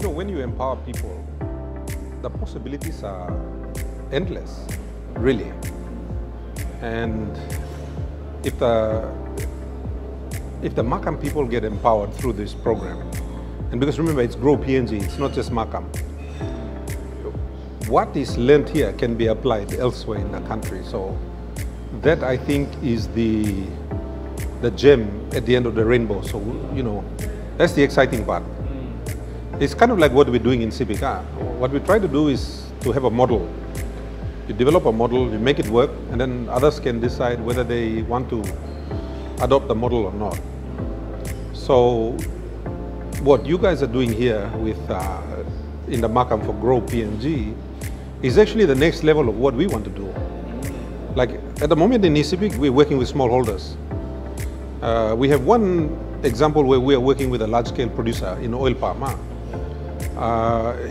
know, when you empower people, the possibilities are endless, really. And if the Makam people get empowered through this program, and because remember, it's Grow PNG, it's not just Makam. What is learned here can be applied elsewhere in the country. So that, I think, is the gem at the end of the rainbow. So, you know, that's the exciting part. It's kind of like what we're doing in CIPIC. What we try to do is to have a model. You develop a model, you make it work, and then others can decide whether they want to adopt the model or not. So what you guys are doing here with in the Makam for Grow PNG is actually the next level of what we want to do. Like at the moment in ECIPIC, we're working with smallholders. We have one example where we are working with a large-scale producer in oil palm.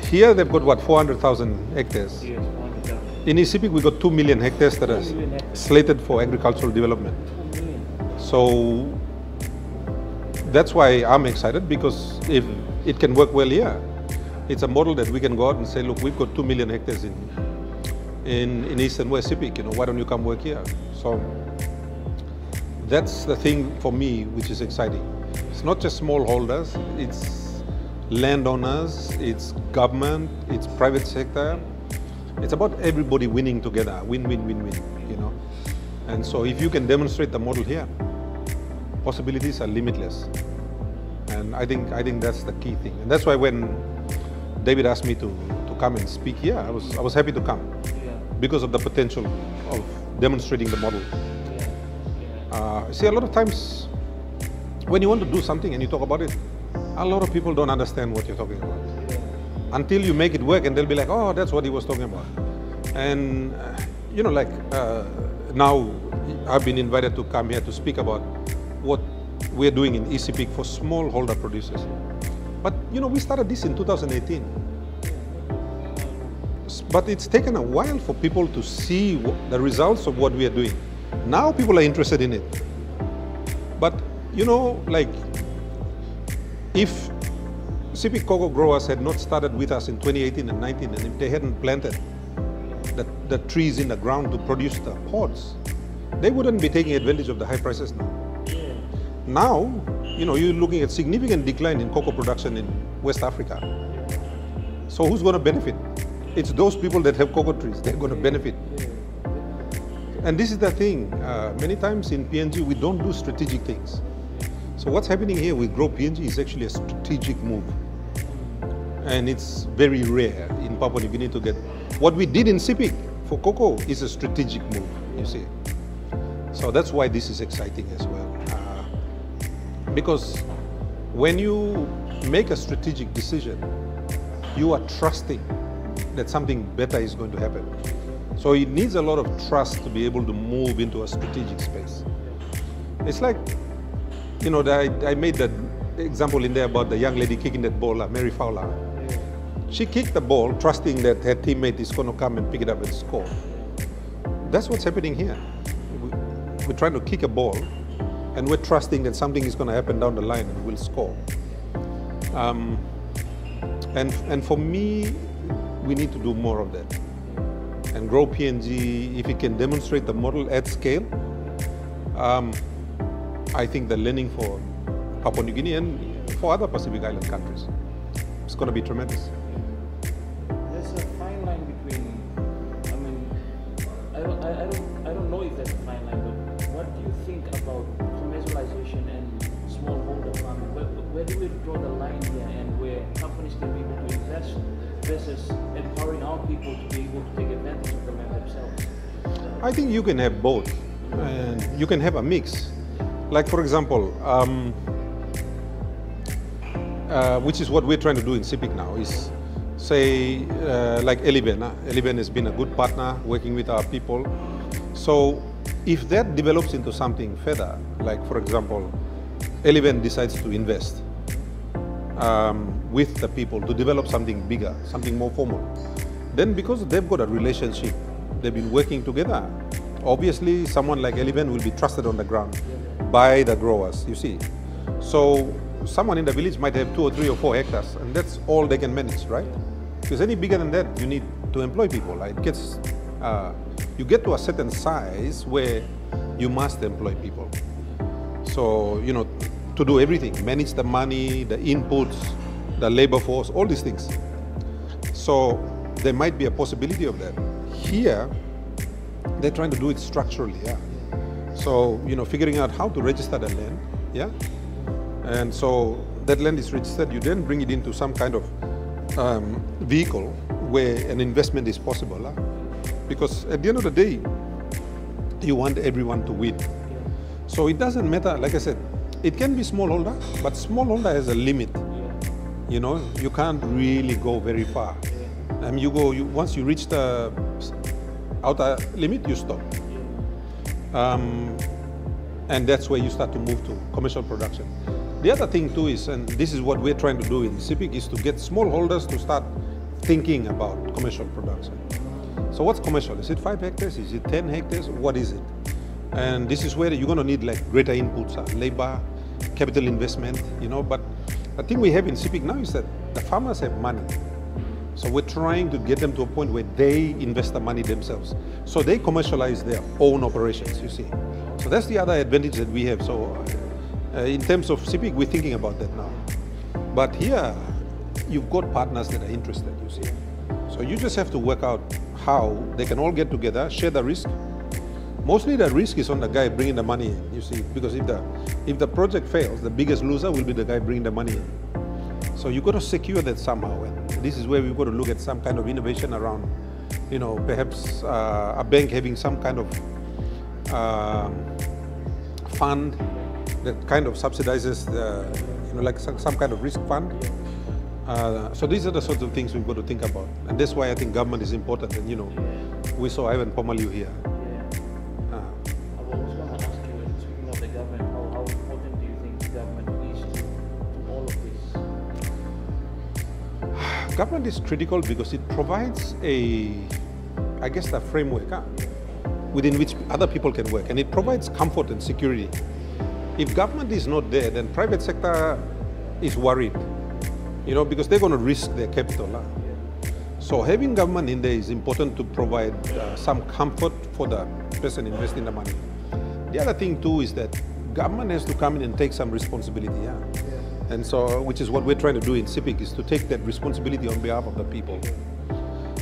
Here they've got what, 400,000 hectares. Yes, 400,000. In ECIPIC we got 2 million hectares that are slated for agricultural development. So that's why I'm excited, because if it can work well here, it's a model that we can go out and say, look, we've got 2 million hectares in East and West CIPIC, you know, why don't you come work here? So that's the thing for me which is exciting. It's not just smallholders, it's landowners, it's government, it's private sector. It's about everybody winning together, win, win, win, win, you know. And so if you can demonstrate the model here, possibilities are limitless. And I think that's the key thing. And that's why when David asked me to come and speak here, I was happy to come, because of the potential of demonstrating the model. See, a lot of times when you want to do something and you talk about it, a lot of people don't understand what you're talking about. Until you make it work, and they'll be like, oh, that's what he was talking about. And, you know, like now I've been invited to come here to speak about what we're doing in ECIPIC for smallholder producers. But, you know, we started this in 2018. But it's taken a while for people to see the results of what we are doing. Now people are interested in it. But, you know, like, if CIPIC cocoa growers had not started with us in 2018 and 19, and if they hadn't planted the trees in the ground to produce the pods, they wouldn't be taking advantage of the high prices now. Now, you know, you're looking at significant decline in cocoa production in West Africa. So who's going to benefit? It's those people that have cocoa trees. They're going to benefit. And this is the thing. Many times in PNG, we don't do strategic things. So what's happening here with Grow PNG is actually a strategic move. And it's very rare in Papua New Guinea to get. What we did in CIPIC for cocoa is a strategic move, you see. So that's why this is exciting as well. Because when you make a strategic decision, you are trusting that something better is going to happen. So it needs a lot of trust to be able to move into a strategic space. It's like, you know, I made that example in there about the young lady kicking that ball, Mary Fowler. She kicked the ball trusting that her teammate is going to come and pick it up and score. That's what's happening here. We're trying to kick a ball, and we're trusting that something is going to happen down the line and we'll score. And for me, we need to do more of that. And Grow PNG, if it can demonstrate the model at scale, I think the learning for Papua New Guinea and for other Pacific Island countries, it's going to be tremendous. There's a fine line between, I mean, I don't know if there's a fine line, but what do you think about commercialization and smallholder farming? Where do we draw the line here, and where companies can be able to invest versus empowering our people to be able to take advantage of the land themselves? I think you can have both, and you can have a mix. Like, for example, which is what we're trying to do in CIPIC now, is say like Eliben. Eliben has been a good partner working with our people. So if that develops into something further, like for example, Eliben decides to invest with the people to develop something bigger, something more formal, then because they've got a relationship, they've been working together, obviously someone like Eliben will be trusted on the ground by the growers, you see. So someone in the village might have 2 or 3 or 4 hectares, and that's all they can manage, right? Because any bigger than that, you need to employ people. Right? It gets, you get to a certain size where you must employ people. So, you know, to do everything, manage the money, the inputs, the labor force, all these things. So there might be a possibility of that. Here, they're trying to do it structurally, yeah. So, you know, figuring out how to register the land, yeah. And so that land is registered, you then bring it into some kind of vehicle where an investment is possible. Huh? Because at the end of the day, you want everyone to win. So it doesn't matter, like I said, it can be smallholder, but smallholder has a limit. You know, you can't really go very far. Once you reach the outer limit, you stop. And that's where you start to move to commercial production. The other thing too is, and this is what we're trying to do in CIPIC, is to get smallholders to start thinking about commercial production. So what's commercial? Is it 5 hectares? Is it 10 hectares? What is it? And this is where you're going to need like greater inputs, labor, capital investment, you know. But the thing we have in CIPIC now is that the farmers have money. So we're trying to get them to a point where they invest the money themselves. So they commercialize their own operations, you see. So that's the other advantage that we have. So in terms of CIPIC, we're thinking about that now. But here, you've got partners that are interested, you see. So you just have to work out how they can all get together, share the risk. Mostly the risk is on the guy bringing the money in, you see, because if the project fails, the biggest loser will be the guy bringing the money in. So you've got to secure that somehow, and this is where we've got to look at some kind of innovation around, you know, perhaps a bank having some kind of fund that kind of subsidizes, you know, like some kind of risk fund. So these are the sorts of things we've got to think about, and that's why I think government is important. And you know, we saw Ivan Pomalu here. I was going to ask you, speaking of the government, how important do you think the government is to all of this? Government is critical because it provides a framework within which other people can work, and it provides comfort and security. If government is not there, then private sector is worried, you know, because they're going to risk their capital. So having government in there is important to provide some comfort for the person investing the money. The other thing too is that government has to come in and take some responsibility. And so, which is what we're trying to do in CIPIC, is to take that responsibility on behalf of the people.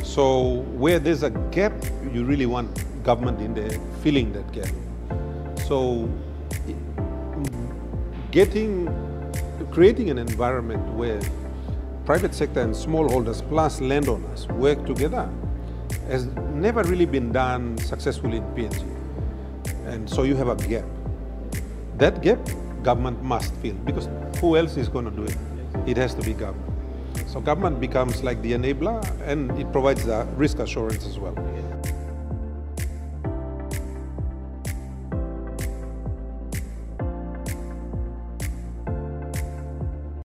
So where there's a gap, you really want government in there filling that gap. So creating an environment where private sector and smallholders plus landowners work together has never really been done successfully in PNG. And so you have a gap. That gap, government must fill, because who else is going to do it? It has to be government. So government becomes like the enabler, and it provides the risk assurance as well.